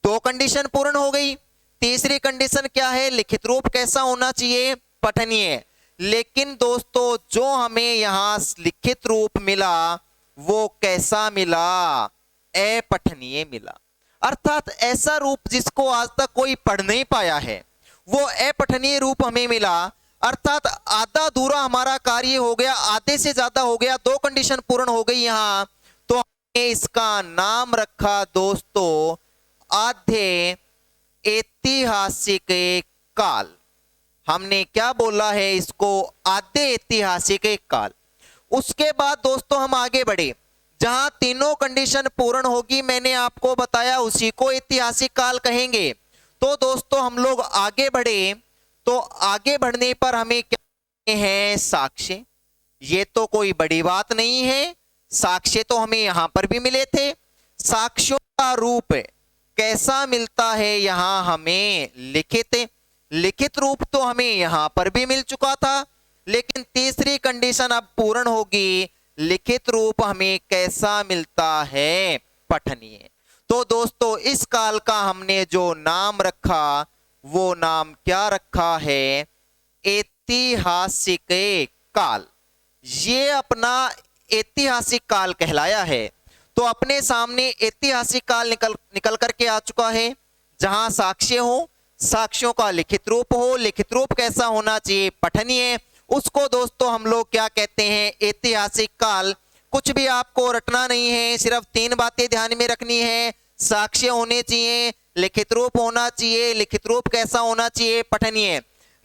2 कंडीशन पूर्ण हो गई। तीसरी कंडीशन क्या है? लिखित रूप कैसा होना चाहिए? पठनीय। लेकिन दोस्तों जो हमें यहां लिखित रूप मिला वो कैसा मिला? अपठनीय मिला। अर्थात ऐसा रूप जिसको आज तक कोई पढ़ नहीं पाया है, वो अपठनीय रूप हमें मिला। अर्थात आधा अधूरा हमारा कार्य हो गया, आधे से ज्यादा हो गया। 2 कंडीशन पूर्ण हो गई यहां, तो हमने इसका नाम रखा दोस्तों आधे ऐतिहासिक काल। हमने क्या बोला है इसको? आधे ऐतिहासिक काल। उसके बाद दोस्तों हम आगे बढ़े, जहां तीनों कंडीशन पूर्ण होगी, मैंने आपको बताया उसी को ऐतिहासिक काल कहेंगे। तो दोस्तों हम लोग आगे बढ़े, तो आगे बढ़ने पर हमें क्या है? साक्ष्य। ये तो कोई बड़ी बात नहीं है, साक्ष्य तो हमें यहां पर भी मिले थे। साक्ष्यों का रूप कैसा मिलता है यहां हमें? लिखित। लिखित रूप तो हमें यहां पर भी मिल चुका था, लेकिन तीसरी कंडीशन अब पूर्ण होगी, लिखित रूप हमें कैसा मिलता है? पठनीय। तो दोस्तों इस काल का हमने जो नाम रखा वो नाम क्या रखा है? ऐतिहासिक काल। ये अपना ऐतिहासिक काल कहलाया है। तो अपने सामने ऐतिहासिक काल निकल करके आ चुका है, जहां साक्ष्य हो, साक्ष्यों का लिखित रूप हो, लिखित रूप कैसा होना चाहिए? पठनीय। उसको दोस्तों हम लोग क्या कहते हैं? ऐतिहासिक काल। कुछ भी आपको रटना नहीं है, सिर्फ 3 बातें ध्यान में रखनी है। साक्ष्य होने चाहिए, लिखित रूप होना चाहिए। लिखित रूप कैसा होना चाहिए? पठनीय।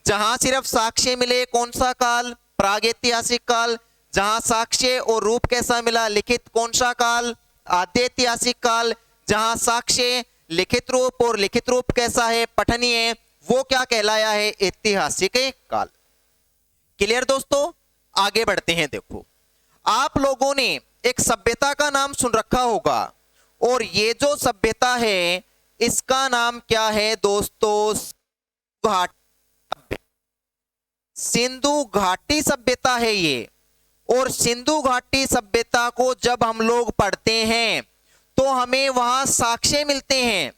जहां सिर्फ साक्ष्य मिले, कौन सा काल? प्रागैतिहासिक काल। जहां साक्ष्य और रूप कैसा मिला? लिखित, कौन सा काल? आद्यैतिहासिक काल। जहां साक्ष्य, लिखित रूप और लिखित रूप कैसा है? पठनीय, वो क्या कहलाया है? ऐतिहासिक काल। क्लियर दोस्तों? आगे बढ़ते हैं। देखो, आप लोगों ने एक सभ्यता का नाम सुन रखा होगा, और ये जो सभ्यता है इसका नाम क्या है दोस्तों? सिंधु घाटी सभ्यता है ये। और सिंधु घाटी सभ्यता को जब हम लोग पढ़ते हैं तो हमें वहां साक्ष्य मिलते हैं।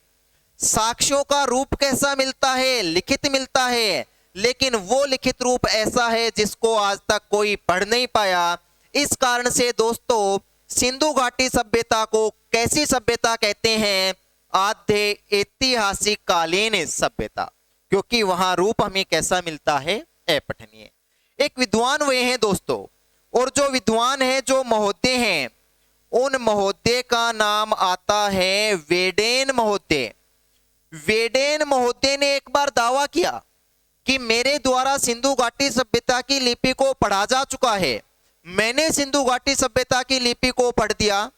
साक्ष्यों का रूप कैसा मिलता है? लिखित मिलता है, लेकिन वो लिखित रूप ऐसा है जिसको आज तक कोई पढ़ नहीं पाया। इस कारण से दोस्तों सिंधु घाटी सभ्यता को कैसी सभ्यता कहते हैं? आद्य ऐतिहासिक कालीन सभ्यता, क्योंकि वहां रूप हमें कैसा मिलता है? अपठनीय। एक विद्वान वे हैं दोस्तों, और जो विद्वान है, जो महोदय हैं, उन महोदय का नाम आता है वेडेन महोदय। वेडेन महोदय ने एक बार दावा किया कि मेरे द्वारा सिंधु घाटी सभ्यता की लिपि को पढ़ा जा चुका है। मैंने सिंधु घाटी सभ्यता की लिपि को पढ़ दिया।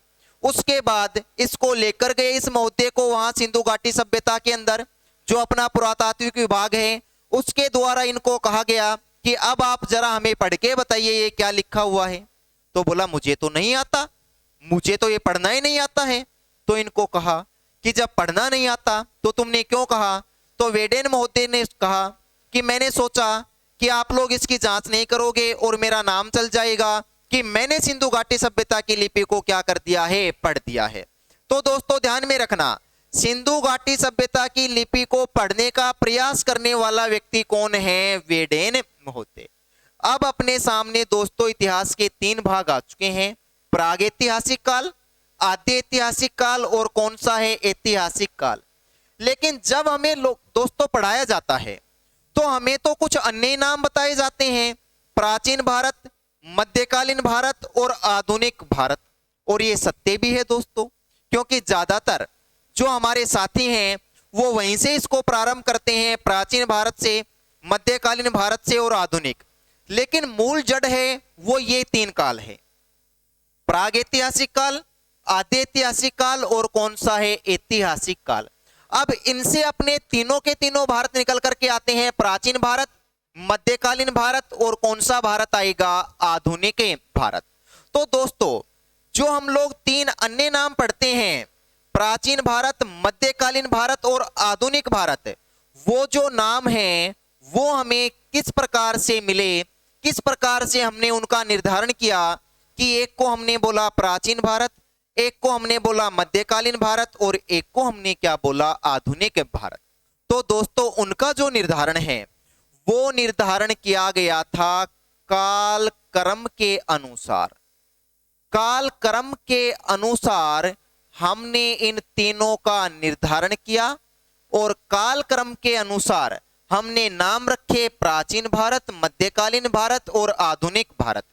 उसके बाद इसको लेकर गए इस महोदय को वहां सिंधु घाटी सभ्यता के अंदर जो अपना पुरातात्विक विभाग है उसके द्वारा इनको कहा गया कि अब आप जरा हमें पढ़ के बताइए ये क्या लिखा हुआ है। तो बोला मुझे तो नहीं आता, मुझे तो ये पढ़ना ही नहीं आता है। तो इनको कहा कि जब पढ़ना नहीं आता तो तुमने क्यों कहा? तो वेडेन महोदय ने कहा कि मैंने सोचा कि आप लोग इसकी जांच नहीं करोगे और मेरा नाम चल जाएगा कि मैंने सिंधु घाटी सभ्यता की लिपि को क्या कर दिया है? पढ़ दिया है। तो दोस्तों ध्यान में रखना, सिंधु घाटी सभ्यता की लिपि को पढ़ने का प्रयास करने वाला व्यक्ति कौन है? वेडेन महोदय। अब अपने सामने दोस्तों इतिहास के 3 भाग आ चुके हैं, प्रागैतिहासिक काल, आद्य ऐतिहासिक काल और कौन सा है? ऐतिहासिक काल। लेकिन जब हमें दोस्तों पढ़ाया जाता है तो हमें तो कुछ अन्य नाम बताए जाते हैं, प्राचीन भारत, मध्यकालीन भारत और आधुनिक भारत। और ये सत्य भी है दोस्तों, क्योंकि ज्यादातर जो हमारे साथी हैं वो वहीं से इसको प्रारंभ करते हैं, प्राचीन भारत से, मध्यकालीन भारत से और आधुनिक। लेकिन मूल जड़ है वो ये 3 काल है, प्रागैतिहासिक काल, आद्य ऐतिहासिक काल और कौन सा है? ऐतिहासिक काल। अब इनसे अपने तीनों के तीनों भारत निकल करके आते हैं, प्राचीन भारत, मध्यकालीन भारत और कौन सा भारत आएगा? आधुनिक भारत। तो दोस्तों जो हम लोग 3 अन्य नाम पढ़ते हैं, प्राचीन भारत, मध्यकालीन भारत और आधुनिक भारत, वो जो नाम है वो हमें किस प्रकार से मिले, किस प्रकार से हमने उनका निर्धारण किया कि एक को हमने बोला प्राचीन भारत, एक को हमने बोला मध्यकालीन भारत और एक को हमने क्या बोला? आधुनिक भारत। तो दोस्तों उनका जो निर्धारण है वो निर्धारण किया गया था काल क्रम के अनुसार। काल क्रम के अनुसार हमने इन तीनों का निर्धारण किया और काल क्रम के अनुसार हमने नाम रखे प्राचीन भारत, मध्यकालीन भारत और आधुनिक भारत।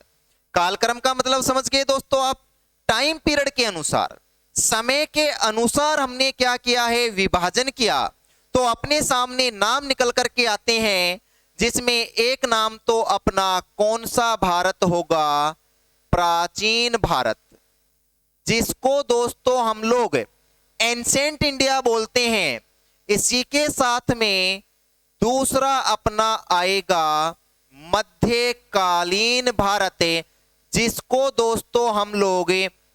कालक्रम का मतलब समझ गए दोस्तों आप? टाइम पीरियड के अनुसार, समय के अनुसार हमने क्या किया है? विभाजन किया। तो अपने सामने नाम निकल करके आते हैं, जिसमें एक नाम तो अपना कौन सा भारत होगा? प्राचीन भारत, जिसको दोस्तों हम लोग एंसेंट इंडिया बोलते हैं। इसी के साथ में दूसरा अपना आएगा मध्यकालीन भारत, जिसको दोस्तों हम लोग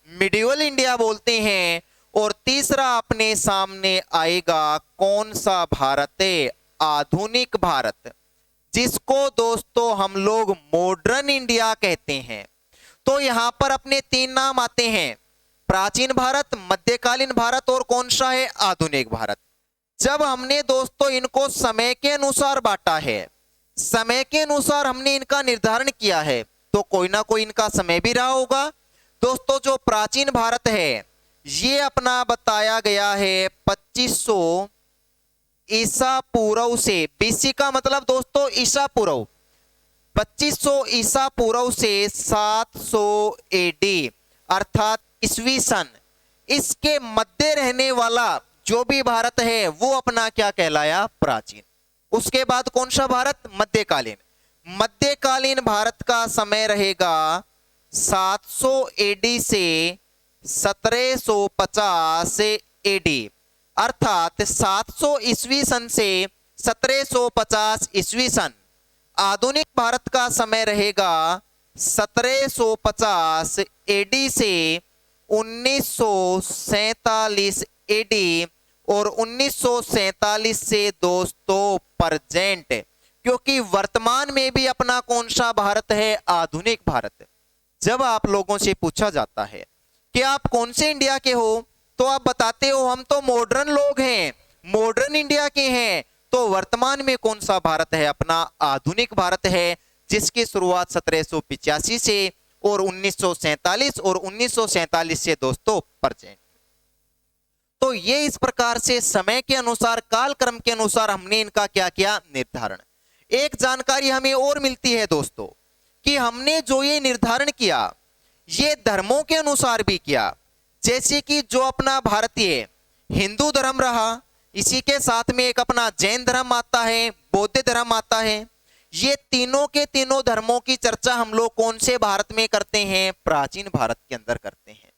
मिडिवल इंडिया बोलते हैं। और तीसरा अपने सामने आएगा कौन सा भारत? आधुनिक भारत, जिसको दोस्तों हम लोग मॉडर्न इंडिया कहते हैं। तो यहां पर अपने 3 नाम आते हैं, प्राचीन भारत, मध्यकालीन भारत और कौन सा है? आधुनिक भारत। जब हमने दोस्तों इनको समय के अनुसार बांटा है, समय के अनुसार हमने इनका निर्धारण किया है, तो कोई ना कोई इनका समय भी रहा होगा। दोस्तों जो प्राचीन भारत है ये अपना बताया गया है 2500 ईसा पूर्व से, बीसी का मतलब दोस्तों ईसा पूर्व, 2500 ईसा पूर्व से 700 एडी अर्थात ईस्वी सन, इसके मध्य रहने वाला जो भी भारत है वो अपना क्या कहलाया, प्राचीन। उसके बाद कौन सा भारत, मध्यकालीन। मध्यकालीन भारत का समय रहेगा 700 एडी से 1750 एडी, अर्थात 700 ईस्वी सन से 1750 ईस्वी सन। आधुनिक भारत का समय रहेगा 1750 एडी से 1947 एडी, और 1947 से दोस्तों प्रेजेंट, क्योंकि वर्तमान में भी अपना कौन सा भारत है, आधुनिक भारत। जब आप लोगों से पूछा जाता है कि आप कौन से इंडिया के हो, तो आप बताते हो हम तो मॉडर्न लोग हैं, मॉडर्न इंडिया के हैं। तो वर्तमान में कौन सा भारत है, अपना आधुनिक भारत है, जिसकी शुरुआत 1785 से और 1947 और 1947 से दोस्तों प्रेजेंट। तो ये इस प्रकार से समय के अनुसार, कालक्रम के अनुसार हमने इनका क्या किया, निर्धारण। एक जानकारी हमें और मिलती है दोस्तों कि हमने जो ये निर्धारण किया ये धर्मों के अनुसार भी किया। जैसे कि जो अपना भारतीय हिंदू धर्म रहा, इसी के साथ में एक अपना जैन धर्म आता है, बौद्ध धर्म आता है। ये तीनों के तीनों धर्मों की चर्चा हम लोग कौन से भारत में करते हैं, प्राचीन भारत के अंदर करते हैं,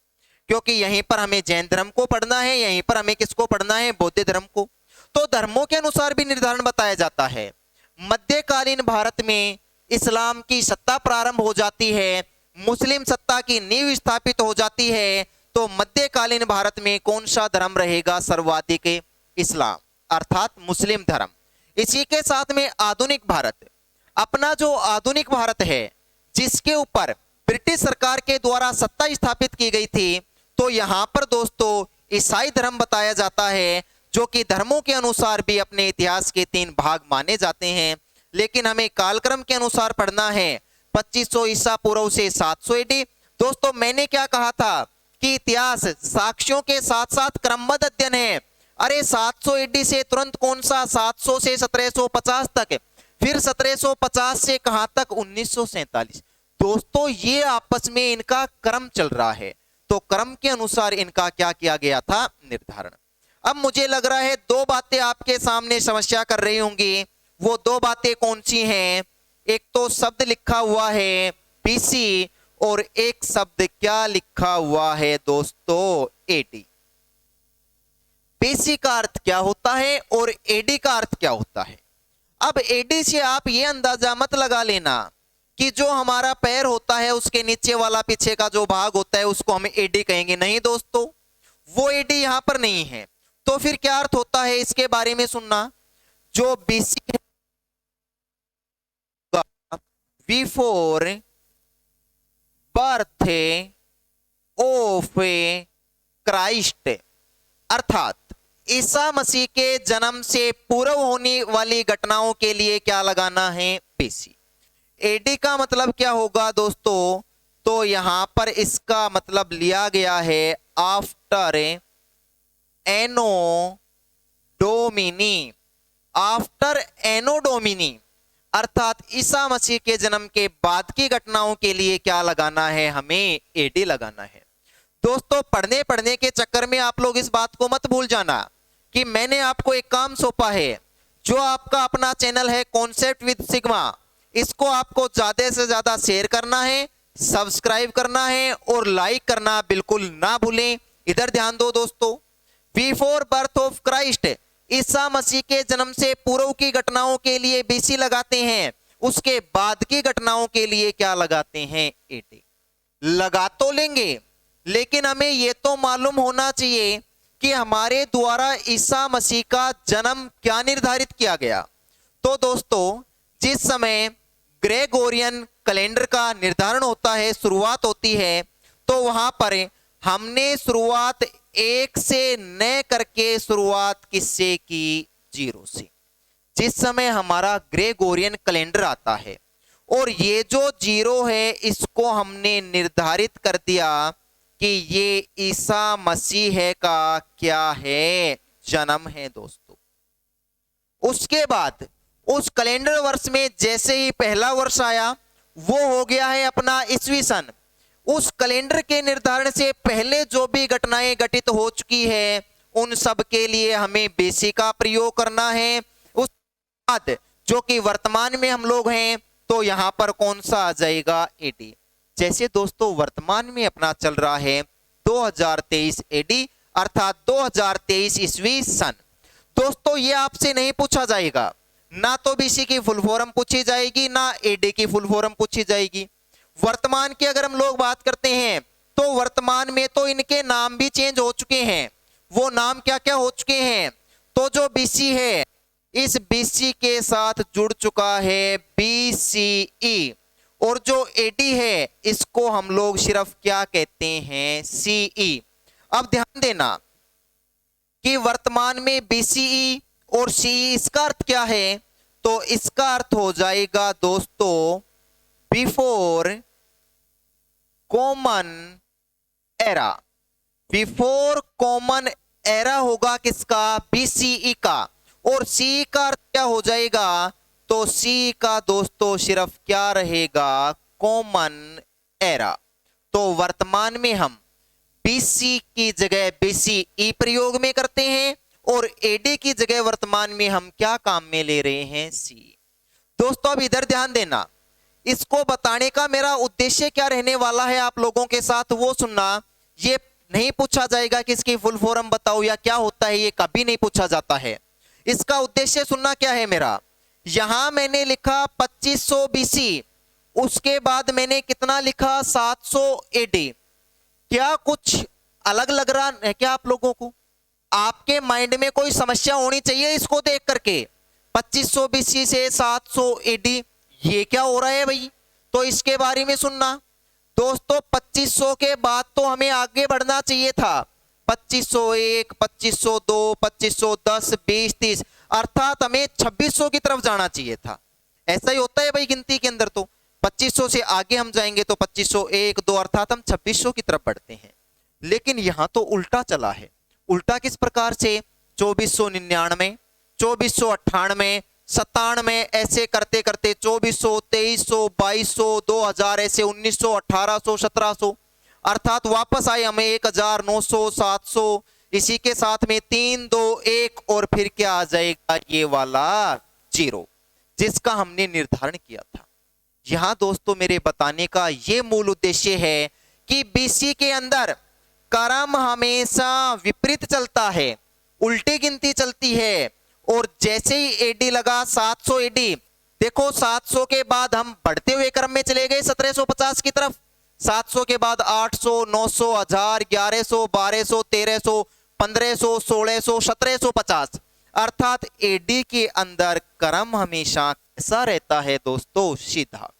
क्योंकि यहीं पर हमें जैन धर्म को पढ़ना है, यहीं पर हमें किसको पढ़ना है, बौद्ध धर्म को। तो धर्मों के अनुसार भी निर्धारण बताया जाता है। मध्यकालीन भारत में इस्लाम की सत्ता प्रारंभ हो जाती है, मुस्लिम सत्ता की नींव स्थापित हो जाती है। तो मध्यकालीन भारत में कौन सा धर्म रहेगा, सर्वाधिक, इस्लाम अर्थात मुस्लिम धर्म। इसी के साथ में आधुनिक भारत, अपना जो आधुनिक भारत है जिसके ऊपर ब्रिटिश सरकार के द्वारा सत्ता स्थापित की गई थी, तो यहां पर दोस्तों ईसाई धर्म बताया जाता है, जो कि धर्मों के अनुसार भी अपने इतिहास के 3 भाग माने जाते हैं। लेकिन हमें कालक्रम के अनुसार पढ़ना है 2500 ईसा पूर्व से 700 एडी। दोस्तों मैंने क्या कहा था कि इतिहास साक्ष्यों के साथ साथ क्रमबद्ध अध्ययन है। अरे 700 एडी से तुरंत कौन सा, 700 से 1750 तक, फिर 1750 से कहां तक, 1947। दोस्तों ये आपस में इनका क्रम चल रहा है, तो क्रम के अनुसार इनका क्या किया गया था, निर्धारण। अब मुझे लग रहा है 2 बातें आपके सामने समस्या कर रही होंगी। वो 2 बातें कौन सी हैं, एक तो शब्द लिखा हुआ है बीसी, और एक शब्द क्या लिखा हुआ है दोस्तों, एडी। बीसी का अर्थ क्या होता है और एडी का अर्थ क्या होता है। अब एडी से आप ये अंदाजा मत लगा लेना कि जो हमारा पैर होता है उसके नीचे वाला पीछे का जो भाग होता है उसको हम एडी कहेंगे, नहीं दोस्तों, वो एडी यहां पर नहीं है। तो फिर क्या अर्थ होता है, इसके बारे में सुनना। जो बीसी है बिफोर बर्थ ऑफ क्राइस्ट, अर्थात ईसा मसीह के जन्म से पूर्व होने वाली घटनाओं के लिए क्या लगाना है, बीसी। एडी का मतलब क्या होगा दोस्तों, तो यहां पर इसका मतलब लिया गया है आफ्टर एनो डोमिनी, आफ्टर एनो डोमिनी, अर्थात ईसा मसीह के जन्म के बाद की घटनाओं के लिए क्या लगाना है, हमें एडी लगाना है। दोस्तों पढ़ने के चक्कर में आप लोग इस बात को मत भूल जाना कि मैंने आपको एक काम सौंपा है, जो आपका अपना चैनल है कॉन्सेप्ट विद सिग्मा, इसको आपको ज्यादा से ज्यादा शेयर करना है, सब्सक्राइब करना है और लाइक करना बिल्कुल ना भूलें। इधर ध्यान दो दोस्तों, before birth of Christ, Isa Masih के जन्म से पूर्व की घटनाओं के लिए बीसी लगाते हैं, उसके बाद की घटनाओं के लिए क्या लगाते हैं, एडी। लगा तो लेंगे, लेकिन हमें यह तो मालूम होना चाहिए कि हमारे द्वारा ईसा मसीह का जन्म क्या निर्धारित किया गया। तो दोस्तों जिस समय ग्रेगोरियन कैलेंडर का निर्धारण होता है, शुरुआत होती है, तो वहां पर हमने शुरुआत 1 से न करके शुरुआत किससे की, 0 से। जिस समय हमारा ग्रेगोरियन कैलेंडर आता है और ये जो 0 है इसको हमने निर्धारित कर दिया कि ये ईसा मसीह का क्या है, जन्म है दोस्तों। उसके बाद उस कैलेंडर वर्ष में जैसे ही पहला वर्ष आया वो हो गया है अपना ईस्वी सन, उस कैलेंडर के निर्धारण से पहले जो भी घटनाएं घटित हो चुकी है उन सब के लिए हमें बीसी का प्रयोग करना है। उस बाद जो कि वर्तमान में हम लोग हैं तो यहां पर कौन सा आ जाएगा, एडी। जैसे दोस्तों वर्तमान में अपना चल रहा है 2023 एडी अर्थात 2023 ईस्वी सन। दोस्तों ये आपसे नहीं पूछा जाएगा, ना तो बीसी की फुल फॉर्म पूछी जाएगी ना एडी की फुल फॉर्म पूछी जाएगी। वर्तमान की अगर हम लोग बात करते हैं तो वर्तमान में तो इनके नाम भी चेंज हो चुके हैं। वो नाम क्या क्या हो चुके हैं, तो जो बीसी है इस बीसी के साथ जुड़ चुका है बीसीई, और जो एडी है इसको हम लोग सिर्फ क्या कहते हैं, सीई। अब ध्यान देना कि वर्तमान में बीसीई और सीई इसका अर्थ क्या है, तो इसका अर्थ हो जाएगा दोस्तों before common era. Before common era होगा किसका, बीसीई का। और सी का अर्थ क्या हो जाएगा, तो सी का दोस्तों सिर्फ क्या रहेगा, कॉमन एरा। तो वर्तमान में हम बीसी की जगह बीसीई प्रयोग में करते हैं और एडी की जगह वर्तमान में हम क्या काम में ले रहे हैं, सी। दोस्तों अब इधर ध्यान देना, इसको बताने का मेरा उद्देश्य क्या रहने वाला है आप लोगों के साथ वो सुनना। ये नहीं पूछा जाएगा कि इसकी फुल फॉर्म बताओ या क्या होता है, ये कभी नहीं पूछा जाता है। इसका उद्देश्य सुनना क्या है मेरा, यहां मैंने लिखा 2500 बीसी, उसके बाद मैंने कितना लिखा 700 एडी। क्या कुछ अलग लग रहा है क्या आप लोगों को? आपके माइंड में कोई समस्या होनी चाहिए इसको देख करके। 2500 बीसी से 700 एडी ये क्या हो रहा है भाई, तो इसके बारे में सुनना। दोस्तों 2500 के बाद तो हमें आगे बढ़ना चाहिए था, 2501, 2502, 2510, 20, 30 अर्थात हमें 2600 की तरफ जाना चाहिए था। ऐसा ही होता है भाई गिनती के अंदर, तो 2500 से आगे हम जाएंगे तो 2501, 2 अर्थात हम 2600 की तरफ बढ़ते हैं। लेकिन यहां तो उल्टा चला है। उल्टा किस प्रकार से, 2499, 2498, 97 ऐसे करते करते 2400, 2300, 2200, 2000 ऐसे 1900, 1800, 1700 अर्थात वापस आए हमें 1900, 700, इसी के साथ में 3, 2, 1 और फिर क्या आ जाएगा, ये वाला 0 जिसका हमने निर्धारण किया था। यहां दोस्तों मेरे बताने का ये मूल उद्देश्य है कि बीसी के अंदर क्रम हमेशा विपरीत चलता है, उल्टी गिनती चलती है। और जैसे ही एडी लगा 700 एडी, देखो 700 के बाद हम बढ़ते हुए क्रम में चले गए 1750 की तरफ। 700 के बाद 800, 900, 1000, 1100, 1200, 1300, 1500, 1600, 1750 अर्थात एडी के अंदर क्रम हमेशा कैसा रहता है दोस्तों, सीधा।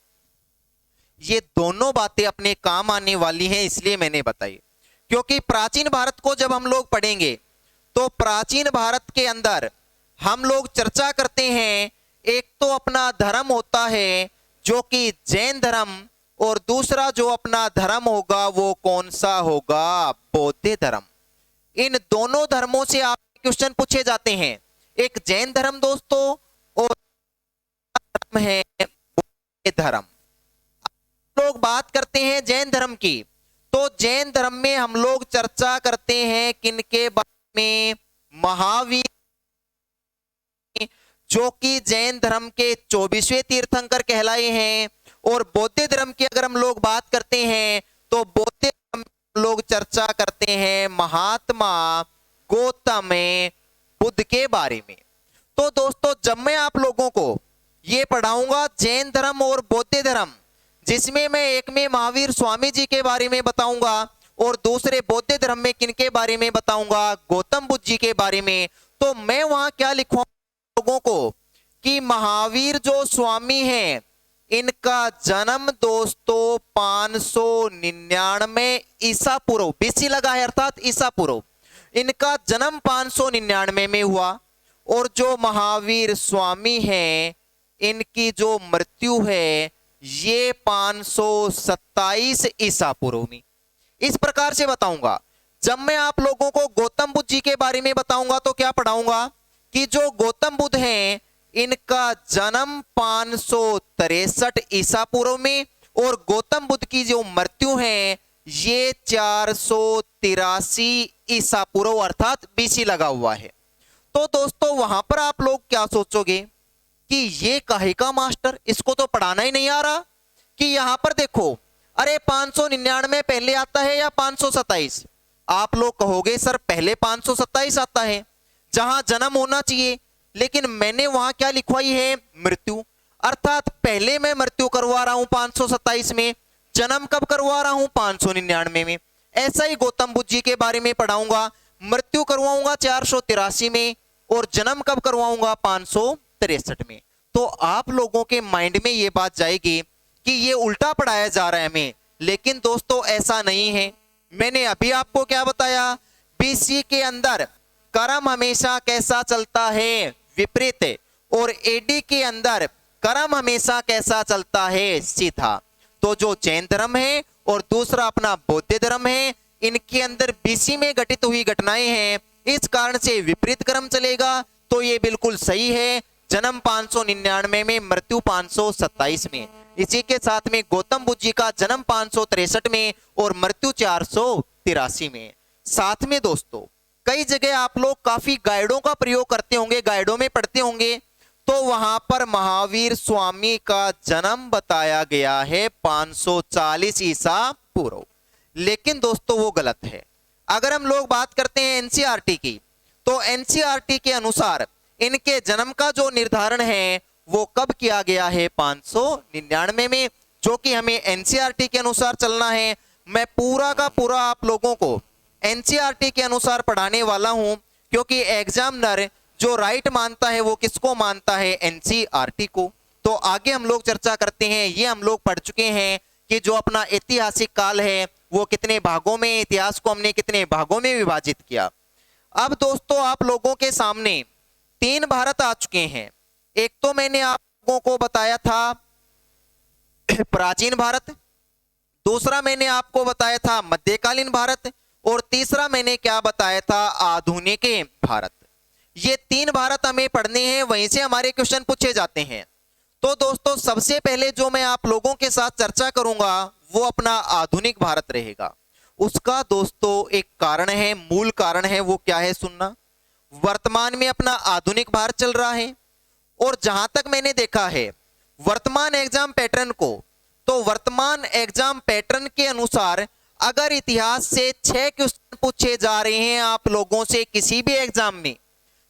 ये दोनों बातें अपने काम आने वाली हैं, इसलिए मैंने बताई। क्योंकि प्राचीन भारत को जब हम लोग पढ़ेंगे तो प्राचीन भारत के अंदर हम लोग चर्चा करते हैं, एक तो अपना धर्म होता है जो कि जैन धर्म, और दूसरा जो अपना धर्म होगा वो कौन सा होगा, बौद्ध धर्म। इन दोनों धर्मों से आप क्वेश्चन पूछे जाते हैं, एक जैन धर्म दोस्तों और धर्म है बौद्ध धर्म। लोग बात करते हैं जैन धर्म की, तो जैन धर्म में हम लोग चर्चा करते हैं किनके बारे में, महावीर, जो कि जैन धर्म के 24वें तीर्थंकर कहलाए हैं। और बौद्ध धर्म की अगर हम लोग बात करते हैं तो बौद्ध धर्म में लोग चर्चा करते हैं महात्मा गौतम बुद्ध के बारे में। तो दोस्तों जब मैं आप लोगों को ये पढ़ाऊंगा जैन धर्म और बौद्ध धर्म, जिसमें मैं एक में महावीर स्वामी जी के बारे में बताऊंगा और दूसरे बौद्ध धर्म में किनके बारे में बताऊंगा, गौतम बुद्ध जी के बारे में, तो मैं वहां क्या लिखूंगा लोगों को कि महावीर जो स्वामी हैं इनका जन्म दोस्तों 599 ईसा पूर्व, बीसी लगा है अर्थात ईसा पूर्व, इनका जन्म 599 में हुआ। और जो महावीर स्वामी हैं इनकी जो मृत्यु है ये 527 ईसा पूर्व में। इस प्रकार से बताऊंगा। जब मैं आप लोगों को गौतम बुद्ध जी के बारे में बताऊंगा तो क्या पढ़ाऊंगा कि जो गौतम बुद्ध हैं इनका जन्म 563 ईसा पूर्व में और गौतम बुद्ध की जो मृत्यु है ये 483 ईसा पूर्व अर्थात बीसी लगा हुआ है। तो दोस्तों वहां पर आप लोग क्या सोचोगे कि ये काहे का मास्टर, इसको तो पढ़ाना ही नहीं आ रहा। कि यहां पर देखो, अरे 599 पहले आता है या 527? आप लोग कहोगे सर पहले 527 आता है जहां जन्म होना चाहिए, लेकिन मैंने वहां क्या लिखवाई है, मृत्यु। अर्थात पहले मैं मृत्यु करवा रहा हूं 527 में, जन्म कब करवा रहा हूं, 599 में। ऐसा ही गौतम बुद्ध जी के बारे में पढ़ाऊंगा, मृत्यु करवाऊंगा 483 में और जन्म कब करवाऊंगा, 563 में। तो आप लोगों के माइंड में ये बात जाएगी कि ये उल्टा पढ़ाया जा रहा है हमें, लेकिन दोस्तों ऐसा नहीं है। मैंने अभी आपको क्या बताया, बीसी के अंदर कर्म हमेशा कैसा चलता है, विपरीत, और एडी के अंदर कर्म हमेशा कैसा चलता है, सीधा। तो जो जैन धर्म है और दूसरा अपना बौद्ध धर्म है, इनके अंदर बीसी में घटित हुई घटनाएं हैं, इस कारण से विपरीत कर्म चलेगा। तो ये बिल्कुल सही है, जन्म 599 में, मृत्यु 527 में। इसी के साथ में गौतम बुद्ध जी का जन्म 563 में और मृत्यु 483 में। साथ में दोस्तों कई जगह आप लोग काफी गाइडों का प्रयोग करते होंगे, गाइडों में पढ़ते होंगे, तो वहां पर महावीर स्वामी का जन्म बताया गया है 540 ईसा पूर्व। लेकिन दोस्तों वो गलत है। अगर हम लोग बात करते हैं एनसीईआरटी की, तो एनसीईआरटी के अनुसार इनके जन्म का जो निर्धारण है वो कब किया गया है, 599 में, जो कि हमें एनसीईआरटी के अनुसार चलना है। मैं पूरा का पूरा आप लोगों को एनसीईआरटी के अनुसार पढ़ाने वाला हूं, क्योंकि एग्जामिनर जो राइट मानता है वो किसको मानता है, एनसीईआरटी को। तो आगे हम लोग चर्चा करते हैं। ये हम लोग पढ़ चुके हैं कि जो अपना ऐतिहासिक काल है वो कितने भागों में, इतिहास को हमने कितने भागों में विभाजित किया। अब दोस्तों आप लोगों के सामने 3 भारत आ चुके हैं। एक तो मैंने आप लोगों को बताया था प्राचीन भारत, दूसरा मैंने आपको बताया था मध्यकालीन भारत, और तीसरा मैंने क्या बताया था, आधुनिक भारत। ये 3 भारत हमें पढ़ने हैं, वहीं से हमारे क्वेश्चन पूछे जाते हैं। तो दोस्तों सबसे पहले जो मैं आप लोगों के साथ चर्चा करूंगा वो अपना आधुनिक भारत रहेगा। उसका दोस्तों एक कारण है, मूल कारण है, वो क्या है सुनना। वर्तमान में अपना आधुनिक भारत चल रहा है, और जहां तक मैंने देखा है वर्तमान एग्जाम पैटर्न को, तो वर्तमान एग्जाम पैटर्न के अनुसार अगर इतिहास से 6 क्वेश्चन पूछे जा रहे हैं आप लोगों से किसी भी एग्जाम में,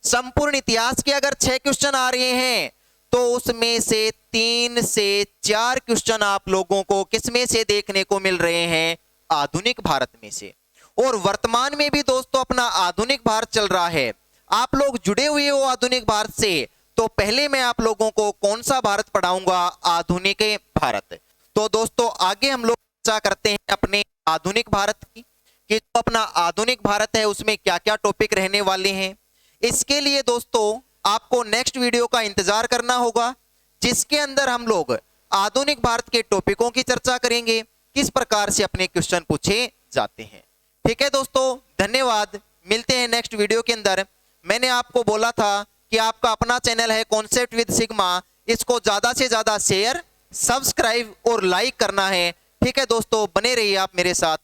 संपूर्ण इतिहास के अगर 6 क्वेश्चन आ रहे हैं, तो उसमें से 3 से 4 क्वेश्चन आप लोगों को किसमें से देखने को मिल रहे हैं, आधुनिक भारत में से। और वर्तमान में भी दोस्तों अपना आधुनिक भारत चल रहा है। आप लोग जुड़े हुए हो आधुनिक भारत से, तो पहले मैं आप लोगों को कौन सा भारत पढ़ाऊंगा, आधुनिक भारत। तो दोस्तों आगे हम लोग चर्चा करते हैं अपने आधुनिक भारत की, कि जो अपना आधुनिक भारत है उसमें क्या क्या टॉपिक रहने वाले हैं। इसके लिए दोस्तों आपको नेक्स्ट वीडियो का इंतजार करना होगा, जिसके अंदर हम लोग आधुनिक भारत के टॉपिकों की चर्चा करेंगे, किस प्रकार से अपने क्वेश्चन पूछे जाते हैं। ठीक है दोस्तों, धन्यवाद। मिलते हैं नेक्स्ट वीडियो के अंदर। मैंने आपको बोला था कि आपका अपना चैनल है कॉन्सेप्ट विद सिग्मा, इसको ज्यादा से ज्यादा शेयर, सब्सक्राइब और लाइक करना है। ठीक है दोस्तों, बने रहिए आप मेरे साथ।